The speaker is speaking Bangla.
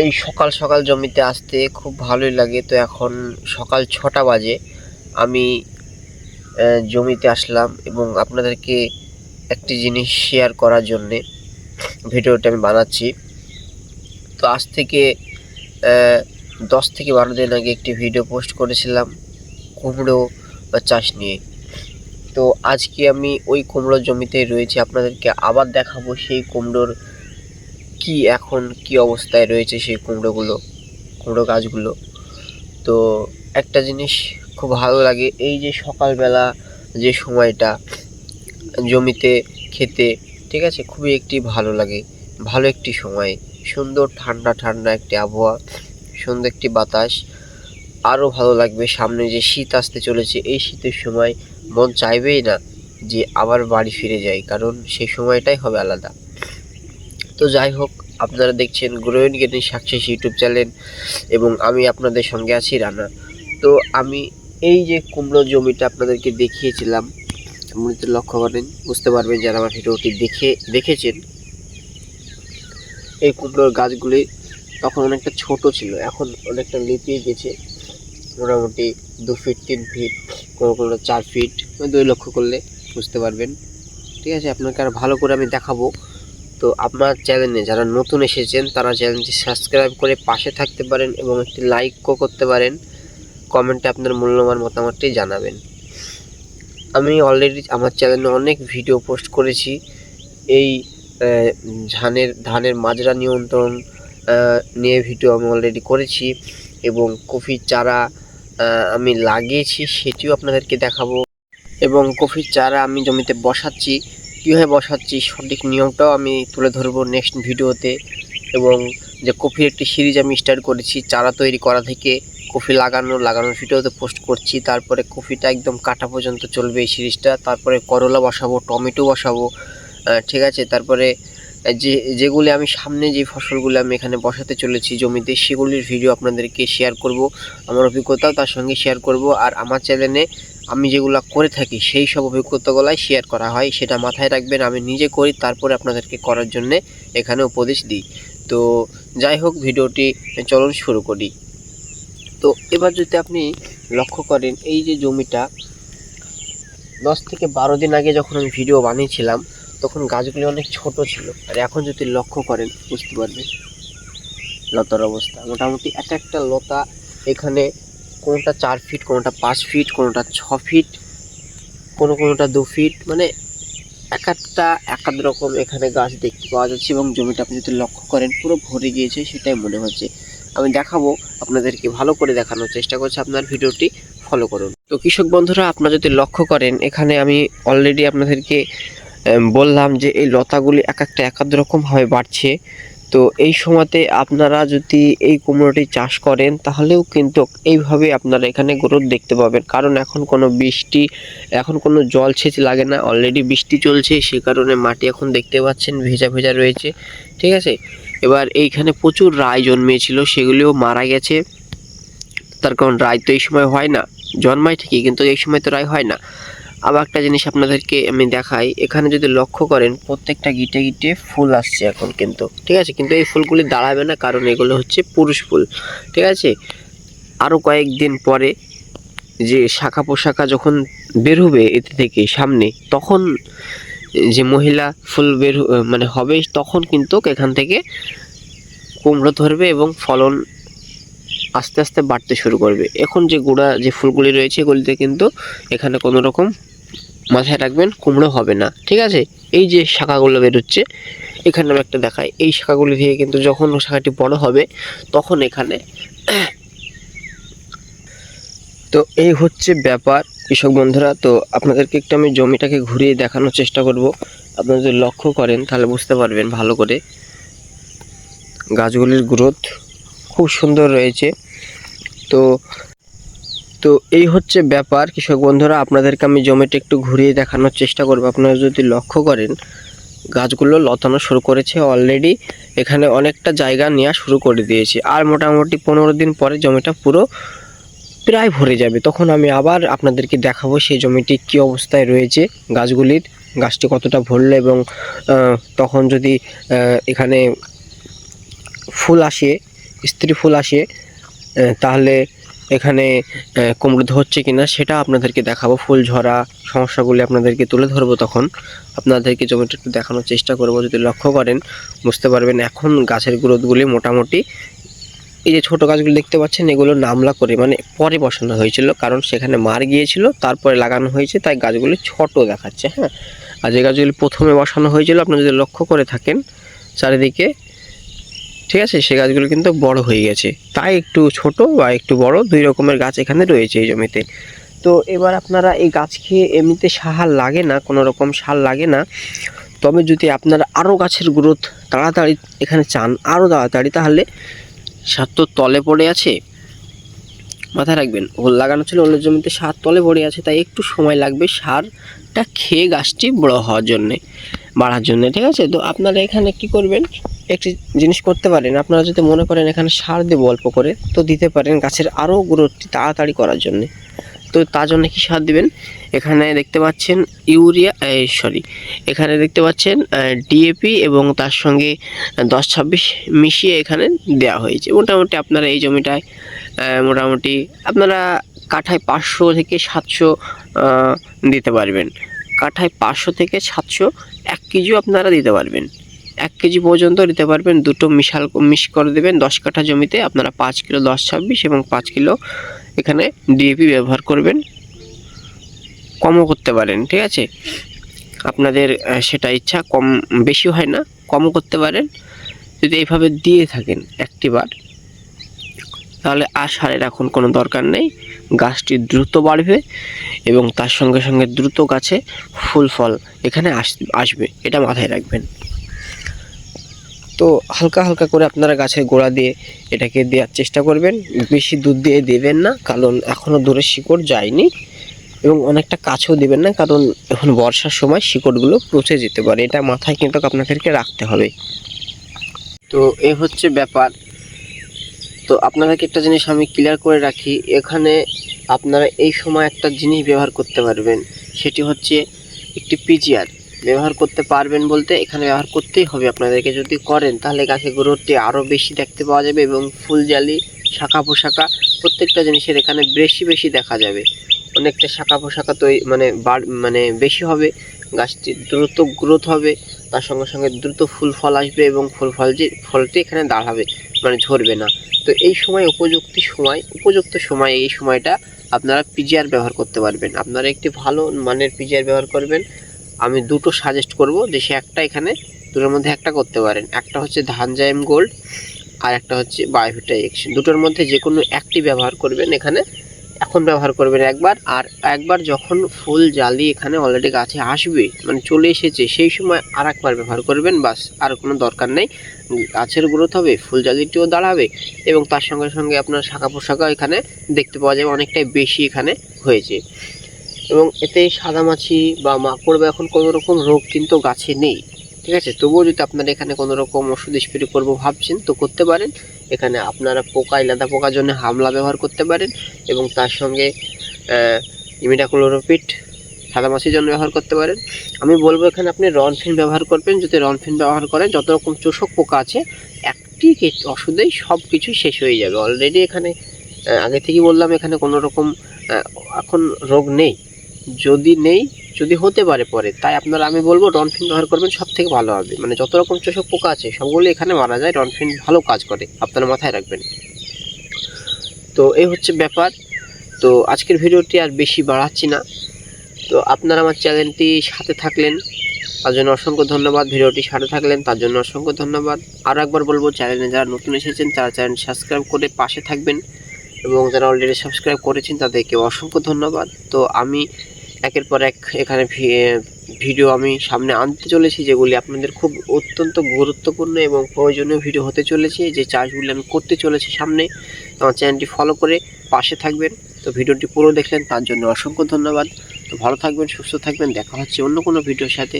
এই সকাল সকাল জমিতে আসতে খুব ভালোই লাগে। তো এখন সকাল ৬টা বাজে। আমি জমিতে আসলাম এবং আপনাদেরকে একটি জিনিস শেয়ার করার জন্যে ভিডিওটা আমি বানাচ্ছি। তো আজ থেকে ১০ থেকে ১২ দিন আগে একটি ভিডিও পোস্ট করেছিলাম কুমড়ো চাষ নিয়ে। তো আজকে আমি ওই কুমড়োর জমিতেই রয়েছি, আপনাদেরকে আবার দেখাবো সেই কুমড়োর এখন কি অবস্থায় রয়েছে সেই কুমড়ো গাছগুলো। তো একটা জিনিস খুব ভালো লাগে, এই যে সকালবেলা যে সময়টা জমিতে খেতে, ঠিক আছে, খুবই একটি ভালো লাগে, ভালো একটি সময়, সুন্দর ঠান্ডা ঠান্ডা একটি আবহাওয়া, সুন্দর একটি বাতাস। আরও ভালো লাগবে সামনে যে শীত আসতে চলেছে, এই শীতের সময় মন চাইবেই না যে আবার বাড়ি ফিরে যাই, কারণ সেই সময়টাই হবে আলাদা। তো যাই হোক, আপনারা দেখছেন growing getting success YouTube channel এবং আমি আপনাদের সঙ্গে আছি রানা। তো আমি এই যে কুমড়ো জমিটা আপনাদেরকে দেখিয়েছিলাম, আপনি তো লক্ষ্য করেন, বুঝতে পারবেন যারা আমার ভিডিওটি দেখেছেন। এই কুমড়োর গাছগুলি তখন অনেকটা ছোট ছিল, এখন অনেকটা লিপিয়ে গেছে, মোটামুটি 2 ফিট 3 ফিট, কোনো 4 ফিট, 2 লক্ষ্য করলে বুঝতে পারবেন। ঠিক আছে, আপনাকে আর ভালো করে আমি দেখাবো। তো আপনার চ্যানেলে যারা নতুন এসেছেন তারা চ্যানেলটি সাবস্ক্রাইব করে পাশে থাকতে পারেন এবং একটি লাইকও করতে পারেন, কমেন্টে আপনার মূল্যবান মতামতটি জানাবেন। আমি অলরেডি আমার চ্যানেলে অনেক ভিডিও পোস্ট করেছি এই ধানের মাজরা নিয়ন্ত্রণ নিয়ে ভিডিও আমি অলরেডি করেছি, এবং কফির চারা আমি লাগিয়েছি সেটিও আপনাদেরকে দেখাবো, এবং কফির চারা আমি জমিতে বসাচ্ছি, কীভাবে বসাচ্ছি সঠিক নিয়মটাও আমি তুলে ধরবো নেক্সট ভিডিওতে। এবং যে কফির একটি সিরিজ আমি স্টার্ট করেছি চারা তৈরি করা থেকে কফি লাগানোর ভিডিওতে পোস্ট করছি, তারপরে কফিটা একদম কাটা পর্যন্ত চলবে এই সিরিজটা, তারপরে করলা বসাবো, টমেটো বসাবো, ঠিক আছে, তারপরে যেগুলি আমি সামনে যে ফসলগুলো আমি এখানে বসাতে চলেছি জমিতে সেগুলির ভিডিও আপনাদেরকে শেয়ার করব, আমার অভিজ্ঞতাও তার সঙ্গে শেয়ার করব। আর আমার চ্যানেলে আমি যেগুলো করে থাকি সেই সব অভিজ্ঞতাগুলাই শেয়ার করা হয়, সেটা মাথায় রাখবেন। আমি নিজে করি, তারপরে আপনাদেরকে করার জন্যে এখানে উপদেশ দিই। তো যাই হোক, ভিডিওটি চলুন শুরু করি। তো এবার যদি আপনি লক্ষ্য করেন, এই যে জমিটা 10 থেকে 12 দিন আগে যখন আমি ভিডিও বানিয়েছিলাম তখন গাছগুলি অনেক ছোট ছিল, আর এখন যদি লক্ষ্য করেন বুঝতে পারবেন লতার অবস্থা। মোটামুটি একটা লতা এখানে কোনোটা 4 ফিট, কোনোটা 5 ফিট, কোনোটা 6 ফিট, কোনোটা 2 ফিট, মানে এক এক রকম এখানে গাছ দেখতে পাওয়া যাচ্ছে। এবং জমিটা আপনি যদি লক্ষ্য করেন পুরো ভরে গিয়েছে, সেটাই মনে হচ্ছে। আমি দেখাবো আপনাদেরকে, ভালো করে দেখানোর চেষ্টা করছি, আপনার ভিডিওটি ফলো করুন। তো কৃষক বন্ধুরা, আপনারা যদি লক্ষ্য করেন এখানে আমি অলরেডি আপনাদেরকে বললাম যে এই লতাগুলি এক রকমভাবে বাড়ছে। তো এই সময়তে আপনারা যদি এই কুমড়োটি চাষ করেন তাহলেও কিন্তু এইভাবে আপনারা এখানে গ্রোথ দেখতে পাবেন, কারণ এখন কোনো জলসেচ লাগে না, অলরেডি বৃষ্টি চলছে, সে কারণে মাটি এখন দেখতে পাচ্ছেন ভেজা ভেজা রয়েছে, ঠিক আছে। এবার এইখানে প্রচুর রায় জন্মিয়েছিল, সেগুলিও মারা গেছে, তার কারণ রায় তো এই সময় হয় না, জন্মায় ঠিকই কিন্তু এই সময় তো রায় হয় না। আবার একটা জিনিস আপনাদেরকে আমি দেখাই, এখানে যদি লক্ষ্য করেন প্রত্যেকটা গিটে গিটে ফুল আসছে এখন কিন্তু, ঠিক আছে, কিন্তু এই ফুলগুলি দাঁড়াবে না, কারণ এগুলো হচ্ছে পুরুষ ফুল, ঠিক আছে। আরও কয়েকদিন পরে যে শাখা পোশাখা যখন বের হবে এতে থেকে সামনে, তখন যে মহিলা ফুল মানে হবে, তখন কিন্তু এখান থেকে কুমড়ো ধরবে এবং ফলন আস্তে আস্তে বাড়তে শুরু করবে। এখন যে যে ফুলগুলি রয়েছে এগুলিতে কিন্তু এখানে কোনো রকম, মাথায় রাখবেন, কুমড়ো হবে না, ঠিক আছে। এই যে শাখাগুলো বেরোচ্ছে এখানে আমি একটা দেখাই, এই শাখাগুলি থেকে কিন্তু যখন শাখাটি বড় হবে তখন এখানে তো এই হচ্ছে ব্যাপার কৃষক বন্ধুরা। তো আপনাদেরকে একটু আমি জমিটাকে ঘুরিয়ে দেখানোর চেষ্টা করব, আপনারা যদি লক্ষ্য করেন তাহলে বুঝতে পারবেন ভালো করে, গাছগুলির গ্রোথ খুব সুন্দর রয়েছে। তো তো এই হচ্ছে ব্যাপার কৃষক বন্ধুরা, আপনাদেরকে আমি জমিটা একটু ঘুরিয়ে দেখানোর চেষ্টা করব। আপনারা যদি লক্ষ্য করেন গাছগুলো লতানো শুরু করেছে অলরেডি, এখানে অনেকটা জায়গা নেওয়া শুরু করে দিয়েছে, আর মোটামুটি 15 দিন পরে জমিটা পুরো প্রায় ভরে যাবে, তখন আমি আবার আপনাদেরকে দেখাবো সেই জমিটি কী অবস্থায় রয়েছে, গাছটি কতটা ভরলো, এবং তখন যদি এখানে ফুল আসে স্ত্রী ফুল আসে তাহলে এখানে কুমড়ো ধরছে কিনা সেটা আপনাদেরকে দেখাবো। ফুল ঝরা সমস্যাগুলি আপনাদেরকে তুলে ধরবো, তখন আপনাদেরকে জমিটা একটু দেখানোর চেষ্টা করব। যদি লক্ষ্য করেন বুঝতে পারবেন এখন গাছের গ্রোথগুলি মোটামুটি, এই যে ছোট গাছগুলো দেখতে পাচ্ছেন এগুলো নামলা করে মানে পরে বসানো হয়েছিল, কারণ সেখানে মার গিয়েছিল তারপরে লাগানো হয়েছে, তাই গাছগুলি ছোট দেখাচ্ছে। হ্যাঁ, আর যে গাছগুলি প্রথমে বসানো হয়েছিল আপনারা যদি লক্ষ্য করে থাকেন চারিদিকে, ঠিক আছে, সে গাছগুলো কিন্তু বড় হয়ে গেছে, তাই একটু ছোট বা একটু বড় দুই রকমের গাছ এখানে রয়েছে এই জমিতে। তো এবার আপনারা এই গাছ খেয়ে এমনিতে সার লাগে না, কোনো রকম সার লাগে না, তবে যদি আপনারা আরও গাছের গ্রোথ তাড়াতাড়ি এখানে চান, আরও তাড়াতাড়ি, তাহলে সার তো তলে পড়ে আছে, মাথায় রাখবেন। ওল লাগানো ছিল, ওলের জমিতে সার তলে পড়ে আছে, তাই একটু সময় লাগবে সারটা খেয়ে গাছটি বড় হওয়ার জন্যে, বাড়ার জন্য, ঠিক আছে। তো আপনারা এখানে কি করবেন, একটি জিনিস করতে পারেন, আপনারা যদি মনে করেন এখানে সার দেবো অল্প করে, তো দিতে পারেন গাছের আরও গ্রোথটি তাড়াতাড়ি করার জন্যে। তো তার জন্য কি সার দিবেন, এখানে দেখতে পাচ্ছেন ইউরিয়া, এখানে দেখতে পাচ্ছেন ডিএপি এবং তার সঙ্গে 10-26 মিশিয়ে এখানে দেওয়া হয়েছে। মোটামুটি আপনারা এই জমিটায় মোটামুটি আপনারা কাঠায় 500 থেকে 700 দিতে পারবেন। কাঠায় 500 থেকে 700 1 কেজিও আপনারা দিতে পারবেন, 1 কেজি পর্যন্ত দিতে পারবেন। দুটো মিশ করে দেবেন 10 কাঠা জমিতে। আপনারা 5 কিলো 10-26 এবং 5 কিলো এখানে ডিএপি ব্যবহার করবেন, কমও করতে পারেন, ঠিক আছে, আপনাদের সেটা ইচ্ছা, কম বেশি হয় না, কমও করতে পারেন। যদি এইভাবে দিয়ে থাকেন একটিবার, তাহলে আর সারের এখন কোনো দরকার নেই, গাছটি দ্রুত বাড়বে এবং তার সঙ্গে সঙ্গে দ্রুত গাছে ফুল ফল এখানে আসবে, এটা মাথায় রাখবেন। তো হালকা হালকা করে আপনারা গাছের গোড়া দিয়ে এটাকে দেওয়ার চেষ্টা করবেন, বেশি দুধ দিয়ে দেবেন না, কারণ এখনও দূরে শিকড় যায়নি, এবং অনেকটা কাছেও দেবেন না, কারণ এখন বর্ষার সময় শিকড়গুলো পচে যেতে পারে, এটা মাথায় কিন্তু আপনাদেরকে রাখতে হবে। তো এই হচ্ছে ব্যাপার। তো আপনাদেরকে একটা জিনিস আমি ক্লিয়ার করে রাখি, এখানে আপনারা এই সময় একটা জিনিস ব্যবহার করতে পারবেন, সেটি হচ্ছে একটি পিজিআর ব্যবহার করতে পারবেন, বলতে এখানে ব্যবহার করতেই হবে আপনাদেরকে। যদি করেন তাহলে গাছের গ্রোথটি আরও বেশি দেখতে পাওয়া যাবে এবং ফুল জালি শাখা পোশাকা প্রত্যেকটা জিনিসের এখানে বেশি বেশি দেখা যাবে, অনেকটা শাখা পোশাকা তো মানে বেশি হবে, গাছটি দ্রুত গ্রোথ হবে, তার সঙ্গে সঙ্গে দ্রুত ফুল ফল আসবে এবং ফলটি এখানে দাঁড়াবে, মানে ঝরবে না। তো এই সময় উপযুক্ত সময় এই সময়টা আপনারা পিজিআর ব্যবহার করতে পারবেন। আপনারা একটি ভালো মানের পিজিআর ব্যবহার করবেন। আমি দুটো সাজেস্ট করব, যে সে একটা এখানে দুটোর মধ্যে একটা করতে পারেন, একটা হচ্ছে ধানজাইম গোল্ড আর একটা হচ্ছে বায়োভিটা এক্স, দুটোর মধ্যে যে কোনো একটি ব্যবহার করবেন এখানে, এখন ব্যবহার করবেন একবার, আর একবার যখন ফুল জালি এখানে অলরেডি গাছে আসবে, মানে চলে এসেছে, সেই সময় আর একবার ব্যবহার করবেন, বাস, আর কোনো দরকার নেই। গাছের গ্রোথ হবে, ফুল জালিটিও দাঁড়াবে এবং তার সঙ্গে সঙ্গে আপনার শাখা পোশাকা এখানে দেখতে পাওয়া যাবে অনেকটাই বেশি এখানে হয়েছে, এবং এতে সাদামাছি বা মাকড় বা এখন কোনো রকম রোগ কিন্তু গাছে নেই, ঠিক আছে। তবুও যদি আপনারা এখানে কোনো রকম ওষুধ স্প্রে করবো ভাবছেন তো করতে পারেন। এখানে আপনারা লেদা পোকার জন্য হামলা ব্যবহার করতে পারেন এবং তার সঙ্গে ইমিডাক্লোরোপিড সাদামাছির জন্য ব্যবহার করতে পারেন। আমি বলবো এখানে আপনি রনফিন ব্যবহার করবেন। যদি রনফিন ব্যবহার করেন, যত রকম চোষক পোকা আছে একটি ওষুধেই সব কিছু শেষ হয়ে যাবে। অলরেডি এখানে আগে থেকেই বললাম এখানে কোনো রকম এখন রোগ নেই, যদি হতে পারে পরে, তাই আপনারা আমি বলবো রনফিন ব্যবহার করবেন, সব থেকে ভালো হবে। মানে যত রকম চোষক পোকা আছে সবগুলো এখানে মারা যায়, রনফিন ভালো কাজ করে, আপনারা মাথায় রাখবেন। তো এই হচ্ছে ব্যাপার। তো আজকের ভিডিওটি আর বেশি বাড়াচ্ছি না। তো আপনারা আমার চ্যানেলটি সাথে থাকলেন তার জন্য অসংখ্য ধন্যবাদ, ভিডিওটি সাথে থাকলেন তার জন্য অসংখ্য ধন্যবাদ। আরও একবার বলবো, চ্যানেলে যারা নতুন এসেছেন তারা চ্যানেল সাবস্ক্রাইব করে পাশে থাকবেন এবং যারা অলরেডি সাবস্ক্রাইব করেছেন তাদেরকে অসংখ্য ধন্যবাদ। তো আমি একের পর এক এখানে ভিডিও আমি সামনে আনতে চলেছি, যেগুলি আপনাদের খুব অত্যন্ত গুরুত্বপূর্ণ এবং প্রয়োজনীয় ভিডিও হতে চলেছে, যে চাষগুলি আমি করতে চলেছি সামনে। আমার চ্যানেলটি ফলো করে পাশে থাকবেন। তো ভিডিওটি পুরো দেখলেন তার জন্য অসংখ্য ধন্যবাদ। তো ভালো থাকবেন, সুস্থ থাকবেন, দেখা হচ্ছে অন্য কোনো ভিডিওর সাথে।